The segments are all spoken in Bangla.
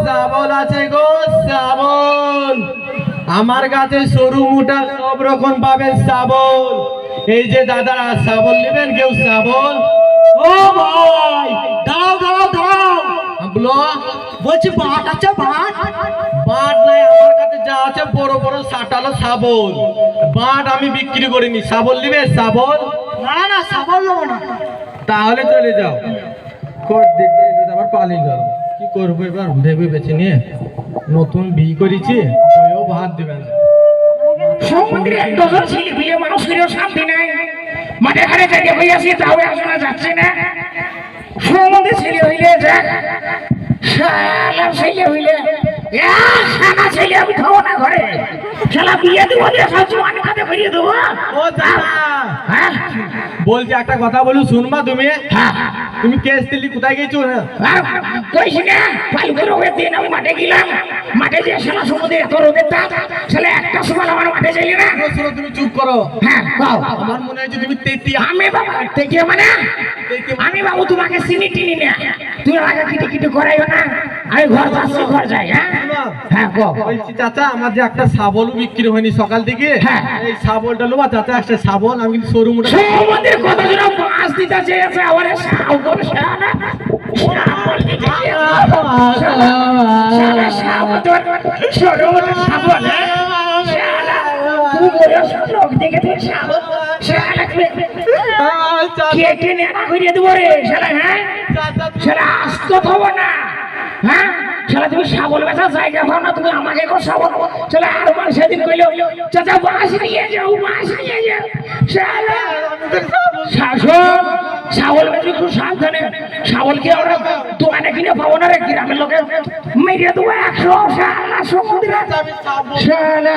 শ্রাবণ আছে গো শ্রাবণ, আমার কাছে সরু মোটা সব রকম পাবে শ্রাবণ। এই যে দাদারা শ্রাবণ নেবেন কেউ শ্রাবণ? ও ভাই দাও দাও দাও বলো, বলছি বাট আছে বাট? বাট নাই আমার কাছে, যা আছে বড় বড় সাটালো শ্রাবণ। বাট আমি বিক্রি করিনি। শ্রাবণ নেবে শ্রাবণ? না না শ্রাবণ নেবো না। তাহলে চলে যাও। আবার পালিয়ে গেল, কি করবো এবার ভেবে বেছে নিয়ে। নতুন বিয়ে করেছি, বইও ভাত দিবে না। সমুদ্রে এক ডজন ছেলে বিয়ে মানুষ করেও শান্তি নাই। মাঠে ঘাটে জায়গা হয়ে আসি, তাও শোনা যাচ্ছে না। সমুদ্রে ছেলে হইলে যাক, শালা ছেলে হইলে শালা ছেলে আমি খাবো না ঘরে। শালা বিয়ে দেবো দিয়ে সব জোয়ানি খাতে করিয়ে দেবো। ও দাদা, হ্যাঁ বলছি একটা কথা বলু, শুনবা তুমি? তুমি কেস দিল্লি কোথায় গেছো? কইছি না ফালতু রোগের দিন আমি মাঠে গেলাম। মাঠে যে শালা সমুদ্রে এত রোগের তাপ, শালা একটা সময় আমার মাঠে যাইলি না। শোনো, তুমি চুপ করো। হ্যাঁ আমার মনে হয় যে তুমি তেতি। আমি বাবা তেকে মানে আমি বাবু তোমাকে চিনি টিনি না। তুমি আমাকে কিটি কিটি করাইও না। আমি ঘর যাচ্ছি, ঘর যাই। হ্যাঁ বলছি চাচা, আমার যে একটা শাবলও বিক্রি হয়নি সকাল থেকে, এই শাবলটা লোবা চাচা। একটা শাবল আমি কিন্তু সরু মোটা সমুদ্রে কত জন মাছ দিতে চেয়েছে, আমার শাবল শালা শাবল দিতে শালা শাবল তোর সরু মোটা শাবল। শালা তুই বয়স লোক দেখে তুই শাবল শালা কেটে নেড়া করিয়ে দেবো রে শালা। হ্যাঁ শালা আসতে হবো না। হ্যাঁ শালা তুমি শাবল বেচা জায়গা পাও না, তুমি আমাকে কো শাবল। শালা আর মান সেদিন কইলো চাচা মাছ নিয়ে যাও, মাছ নিয়ে যাও। শালা শাসন শাবল বেচি খুব সাবধানে। শাবল কি আমরা দোকানে কিনে পাবো না রে, গ্রামের লোকে মেরে দেবো 100। শালা সমুদ্রে শালা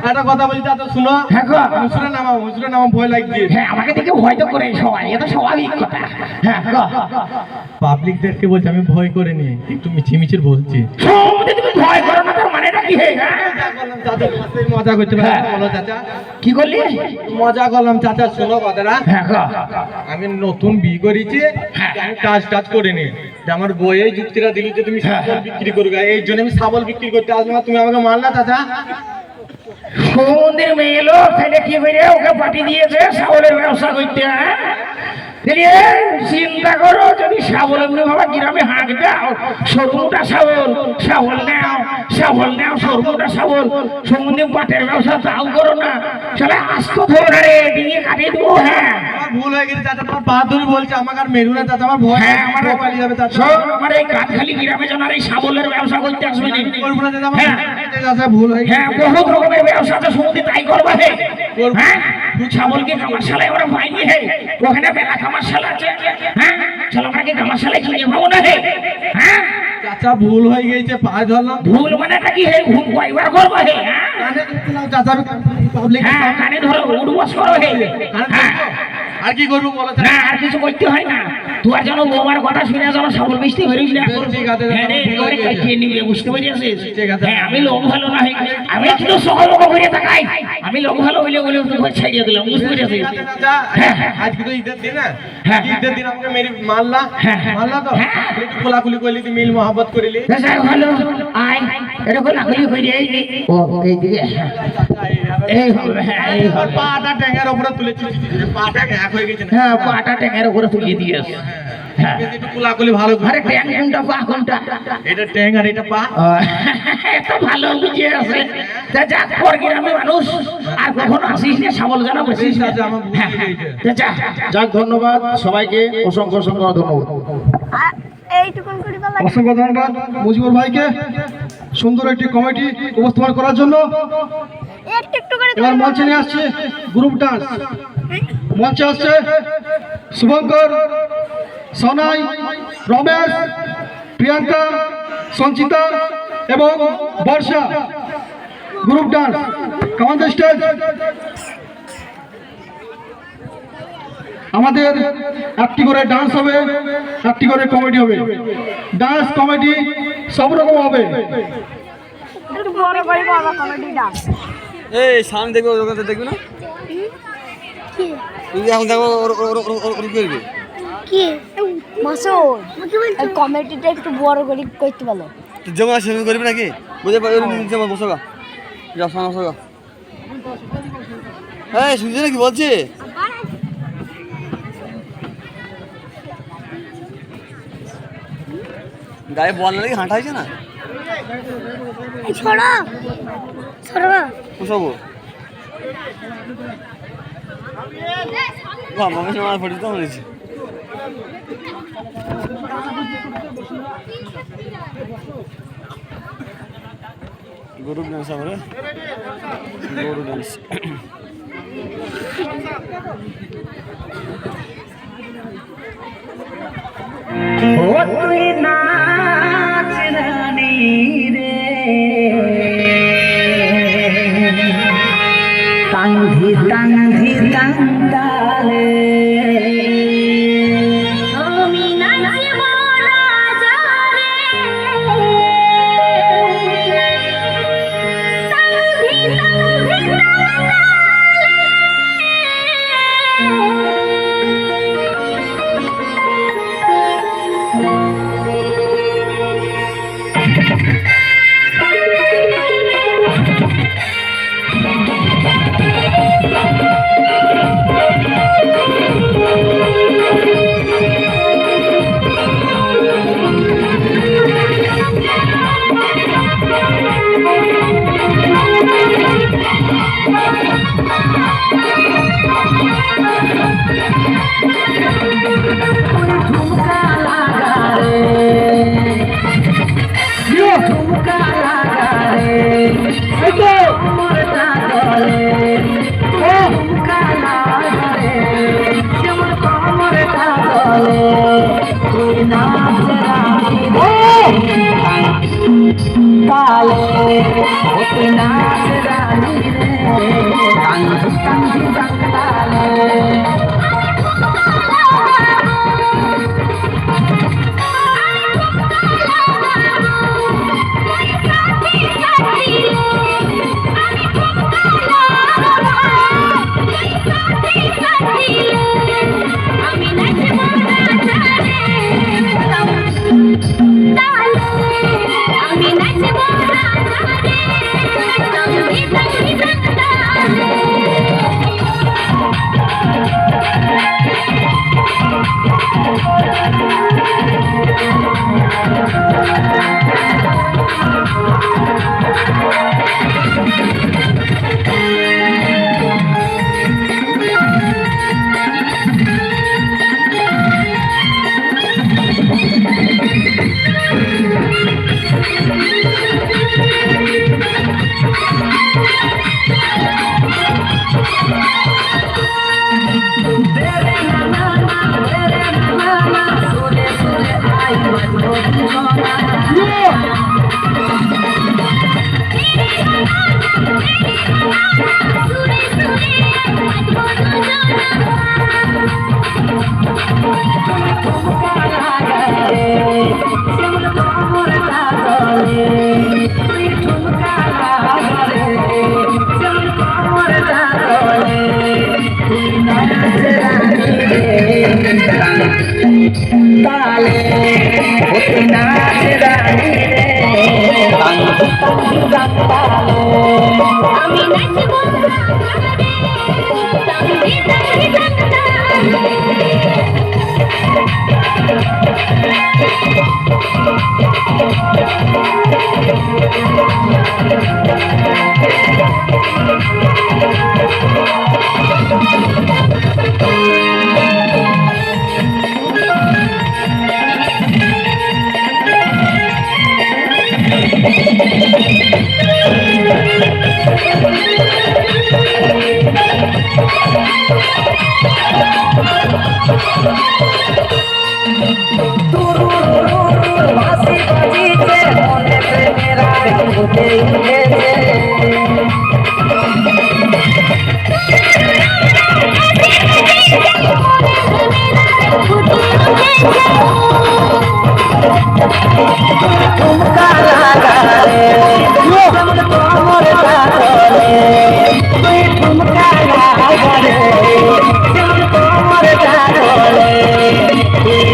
একটা কথা বলি চাচা, শুনো। হ্যাঁ গো হুজুরে নামা ভয় লাগছে। হ্যাঁ আমাকে দেখে ভয় তো করে সবাই, এটা স্বাভাবিক কথা। হ্যাঁ গো পাবলিকদেরকে বলছি আমি ভয় করে নি, একটু মিছিমিছির বলছি। সমুদ্রে তুমি ভয় করো না, তার মানেটা কি? মজা করতে পারি বলো চাচা? কি করলি? মজা করলাম চাচা, শোনো কথাটা। হ্যাঁ গো আমি নতুন বিয়ে করেছি, আমি কাজ করিনি। আমার বইয়ে যুক্তিটা দিলি যে তুমি শাবল বিক্রি করবে, এই জন্য আমি শাবল বিক্রি করতে আসলাম। তুমি আমাকে মারলা চাচা। সমুদ্রের মেয়ে এলো, ফেলে কি করে ওকে পাঠিয়ে দিয়েছে শাবলের ব্যবসা করতে। চিন্তা করো, যদি শাবল এমনি ভাবা গ্রামে হাঁক দাও, সরুটা শাবল, শাবল নাও, শাবল নাও, সরুটা শাবল। সমুদ্রে পাটের ব্যবসা তাও করো না, চলে আসতো ধরে ডিঙে কাটিয়ে দেবো। হ্যাঁ ভুল হয়ে গেছে চাচা, তোমার পা ধরে বলছে আমাকে আর মেরু না চাচা। আমার ভয়, হ্যাঁ আমার পালিয়ে যাবে চাচা। আমার এই কাঠখালি গ্রামে যেন আর এই শাবলের ব্যবসা করতে আসবে না। করবো না চাচা, হ্যাঁ চাচা ভুল হয়ে গেছে। হ্যাঁ বহুত রকমের ব্যবসা আছে সমুদ্রে, তাই করবা। হ্যাঁ শাবলকে কামারশালায় আমরা পাইনি। হে ওখানে বেলা কামারশালা আছে। হ্যাঁ চলো আমাকে কামারশালায় কিনে পাবো না। হে হ্যাঁ চাচা ভুল হয়ে গেছে, পা ধরলাম। ভুল মানে কি? হে ঘুম কয়বার করবা? হে কানে ধরছিলাম চাচা, পাবলিক। হ্যাঁ কানে ধরো, উঠবাস করো। হে হ্যাঁ আর কি করবো বলো না, আর কিছু করতে হয় না। তোমার যেন বৌমার কথা শুনে যেন শাবল বেচতে বেরিস না। ঠিক আছে, হ্যাঁ রে এবারে কাটিয়ে নিবে, বুঝতে পেরেছিস? ঠিক আছে। হ্যাঁ আমি লোক ভালো না, আমি কিন্তু সহলোক করে থাকাই। আমি লোক ভালো হইলে বলে তোমাকে ছাড়িয়ে দিলাম, বুঝতে পেরেছিস? চাচা আজকে তো ঈদের দিন না, ঈদের দিন আমাকে মেরি মারলা তো, একটু কোলাকুলি করলি, তুই মিল মোহাম্মত করিলি। ভালো আয় এটা কোলাকুলি করে ও এই দিকে এই হবে। হ্যাঁ এই হবে। পাটা ট্যাঙ্গের উপরে তুলেছি, পাটা এক হয়ে গেছে না? হ্যাঁ পাটা ট্যাঙের উপরে তুলিয়ে দিয়েছে। হ্যাঁ একটু কোলাকুলি ভালো করে। আরে ট্যাং কোনটা পা কোনটা? এটা ট্যাং আর এটা পা। এত ভালো বুঝে আছে। চাচা পর গ্রামে মানুষ আর কখনো আসিস না, শাবল জানা বসিস না। চাচা আমার ভুল হয়ে গেছে। চাচা যাক, ধন্যবাদ সবাইকে, অসংখ্য ধন্যবাদ। অসংখ্য ধন্যবাদ মুজিবুর ভাইকে সুন্দর একটি কমিটি উপস্থাপন করার জন্য। এবার মঞ্চে নিয়ে আসছে গ্রুপ ডান্স। মঞ্চে আসছে শুভঙ্কর, সনাই, রমেশ, প্রিয়াঙ্কা, সঞ্চিতা এবং বর্ষা। গ্রুপ ডান্স কমান দ্য স্টেজ। আমাদের একটি করে ডান্স হবে, একটি করে কমেডি হবে। ডান্স কমেডি সব রকম হবে। এই সামনে দেখবে, ওখানে দেখবি না? তুই এখন দেখো করবি। কি মাসুদ কমেডিটা একটু বড় করে করতে বলো। যেমন আসে সেরকম করবি নাকি বুঝতে পারি যেমন বসো গা যাও সামনে বসো গা হ্যাঁ শুনছি নাকি বলছি গায়ে বল নাকি হাঁটা হয়েছে না ছড়া ছড়া বসাবো মামের সময় ফটো তো মনেছি গরু ডান্স আমরা গরু ডান্স ও তুই নাচ রানী রে তাঙ্গি তাঙ্গি তাঙ্গালে আমি নাচব রাজা রে তাঙ্গি তাঙ্গি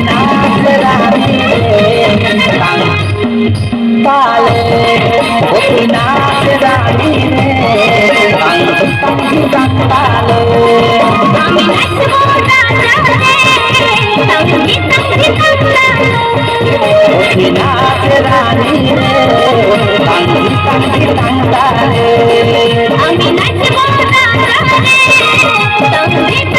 নাচ রানী তালে ওই নাচ রানী রে তালে আমি নাচবো রাজা রে সঙ্গীত ওই নাচ রানী রে তালে আমি নাচবো রাজা রে সঙ্গীত